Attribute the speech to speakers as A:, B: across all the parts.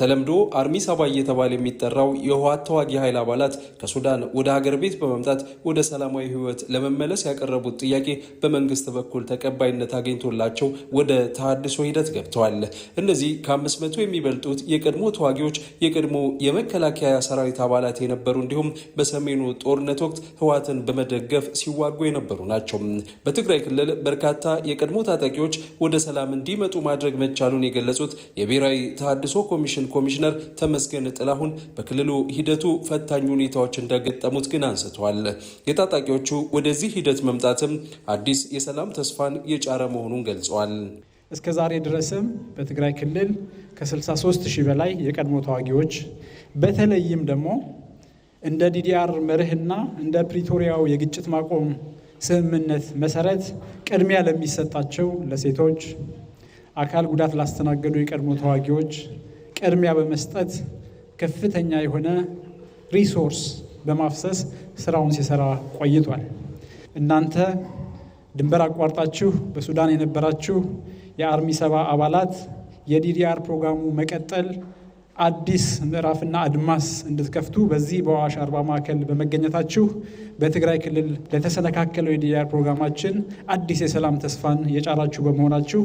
A: በተለምዶ አርሚ 7 እየተባለ የሚጠራው የህወሓት ተዋጊ ኃይል አባላት ከሱዳን ወደ ሀገር ቤት በመምጣት ወደ ሰላማዊ ህይወት ለመመለስ ያቀረቡት ጥያቄ በመንግስት በኩል ተቀባይነት አግኝቶላቸው ወደ ተሃድሶ ሂደት ገብተዋል። እነዚህ ከ500 የሚበልጡት የቀድሞ ተዋጊዎች የቀድሞ የመከላከያ ሰራዊት አባላት የነበሩ እንዲሁም በሰሜኑ ጦርነት ወቅት ህወሓትን በመደገፍ ሲዋጉ የነበሩ ናቸው። በትግራይ ክልል በርካታ የቀድሞ ታጣቂዎች ወደ ሰላም እንዲመጡ ማድረግ መቻሉን የገለጹት የብሔራዊ ተሃድሶ ኮሚሽን ኮሚሽነር ተመስገን ጥላሁን በክልሉ ሂደቱ ፈታኝ ሁኔታዎች እንደገጠሙት ግን አንስተዋል። የታጣቂዎቹ ወደዚህ ሂደት መምጣትም አዲስ የሰላም ተስፋን የጫረ መሆኑን ገልጸዋል።
B: እስከ ዛሬ ድረስም በትግራይ ክልል ከ63,000 በላይ የቀድሞ ተዋጊዎች በተለይም ደግሞ እንደ ዲዲአር መርህና እንደ ፕሪቶሪያው የግጭት ማቆም ስምምነት መሰረት ቅድሚያ ለሚሰጣቸው ለሴቶች፣ አካል ጉዳት ላስተናገዱ የቀድሞ ተዋጊዎች ቅድሚያ በመስጠት ከፍተኛ የሆነ ሪሶርስ በማፍሰስ ስራውን ሲሰራ ቆይቷል። እናንተ ድንበር አቋርጣችሁ በሱዳን የነበራችሁ የአርሚ 7 አባላት የዲዲአር ፕሮግራሙ መቀጠል አዲስ ምዕራፍና አድማስ እንድትከፍቱ በዚህ በአዋሽ አርባ ማዕከል በመገኘታችሁ በትግራይ ክልል ለተሰነካከለው የዲዲአር ፕሮግራማችን አዲስ የሰላም ተስፋን የጫራችሁ በመሆናችሁ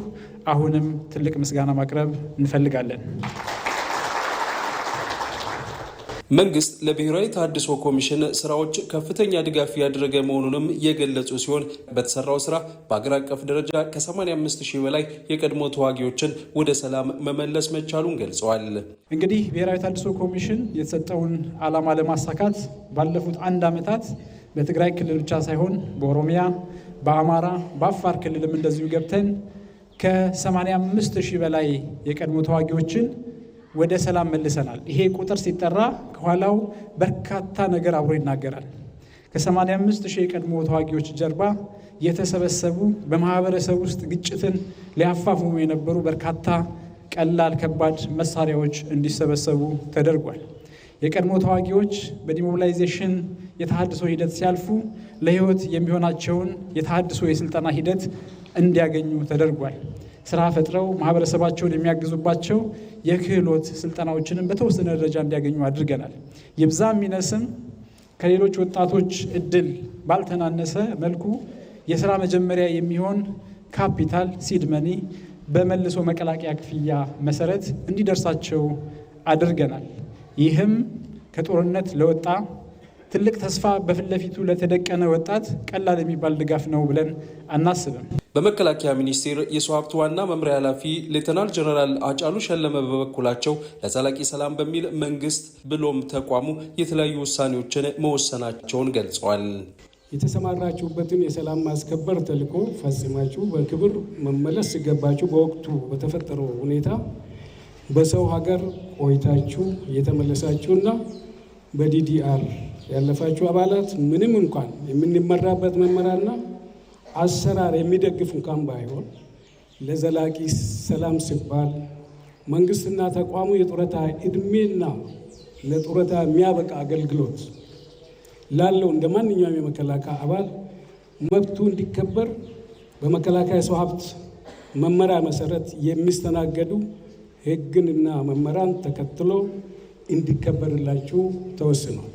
B: አሁንም ትልቅ ምስጋና ማቅረብ እንፈልጋለን።
A: መንግስት ለብሔራዊ ተሃድሶ ኮሚሽን ስራዎች ከፍተኛ ድጋፍ ያደረገ መሆኑንም የገለጹ ሲሆን በተሰራው ስራ በአገር አቀፍ ደረጃ ከ85,000 በላይ የቀድሞ ተዋጊዎችን ወደ ሰላም መመለስ መቻሉን ገልጸዋል።
B: እንግዲህ ብሔራዊ ተሃድሶ ኮሚሽን የተሰጠውን ዓላማ ለማሳካት ባለፉት 1 ዓመታት በትግራይ ክልል ብቻ ሳይሆን በኦሮሚያ፣ በአማራ፣ በአፋር ክልልም እንደዚሁ ገብተን ከ85,000 በላይ የቀድሞ ተዋጊዎችን ወደ ሰላም መልሰናል። ይሄ ቁጥር ሲጠራ ከኋላው በርካታ ነገር አብሮ ይናገራል። ከ85,000 የቀድሞ ተዋጊዎች ጀርባ የተሰበሰቡ በማህበረሰብ ውስጥ ግጭትን ሊያፋፍሙ የነበሩ በርካታ ቀላል ከባድ መሳሪያዎች እንዲሰበሰቡ ተደርጓል። የቀድሞ ተዋጊዎች በዲሞቢላይዜሽን የተሃድሶ ሂደት ሲያልፉ ለህይወት የሚሆናቸውን የተሃድሶ የስልጠና ሂደት እንዲያገኙ ተደርጓል። ስራ ፈጥረው ማህበረሰባቸውን የሚያግዙባቸው የክህሎት ስልጠናዎችንም በተወሰነ ደረጃ እንዲያገኙ አድርገናል። ይብዛም ይነስም ከሌሎች ወጣቶች እድል ባልተናነሰ መልኩ የስራ መጀመሪያ የሚሆን ካፒታል ሲድ መኒ በመልሶ መቀላቀያ ክፍያ መሰረት እንዲደርሳቸው አድርገናል። ይህም ከጦርነት ለወጣ ትልቅ ተስፋ በፊት ለፊቱ ለተደቀነ ወጣት ቀላል የሚባል ድጋፍ ነው ብለን አናስብም።
A: በመከላከያ ሚኒስቴር የሰው ሀብት ዋና መምሪያ ኃላፊ ሌተናል ጀነራል አጫሉ ሸለመ በበኩላቸው ለዘላቂ ሰላም በሚል መንግስት ብሎም ተቋሙ የተለያዩ ውሳኔዎችን መወሰናቸውን ገልጸዋል።
C: የተሰማራችሁበትን የሰላም ማስከበር ተልዕኮ ፈጽማችሁ በክብር መመለስ ሲገባችሁ በወቅቱ በተፈጠረው ሁኔታ በሰው ሀገር ቆይታችሁ የተመለሳችሁና በዲዲአር ያለፋችሁ አባላት ምንም እንኳን የምንመራበት መመሪያና አሰራር የሚደግፍ እንኳን ባይሆን ለዘላቂ ሰላም ሲባል መንግስትና ተቋሙ የጡረታ እድሜና ለጡረታ የሚያበቃ አገልግሎት ላለው እንደ ማንኛውም የመከላከያ አባል መብቱ እንዲከበር በመከላከያ ሰው ሀብት መመሪያ መሰረት የሚስተናገዱ ህግንና መመሪያን ተከትሎ እንዲከበርላችሁ ተወስኗል።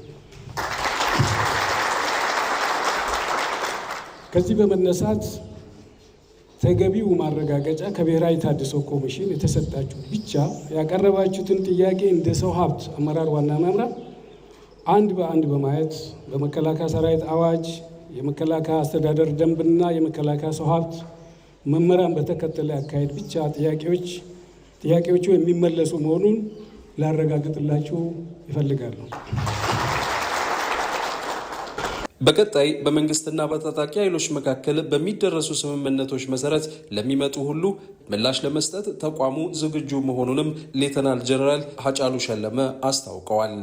C: ከዚህ በመነሳት ተገቢው ማረጋገጫ ከብሔራዊ ተሃድሶ ኮሚሽን የተሰጣችሁ ብቻ ያቀረባችሁትን ጥያቄ እንደ ሰው ሀብት አመራር ዋና መምሪያ አንድ በአንድ በማየት በመከላከያ ሰራዊት አዋጅ፣ የመከላከያ አስተዳደር ደንብና የመከላከያ ሰው ሀብት መመሪያን በተከተለ አካሄድ ብቻ ጥያቄዎቹ የሚመለሱ መሆኑን ላረጋግጥላችሁ ይፈልጋለሁ።
A: በቀጣይ በመንግስትና በታጣቂ ኃይሎች መካከል በሚደረሱ ስምምነቶች መሰረት ለሚመጡ ሁሉ ምላሽ ለመስጠት ተቋሙ ዝግጁ መሆኑንም ሌተናል ጀነራል አጫሉ ሸለመ አስታውቀዋል።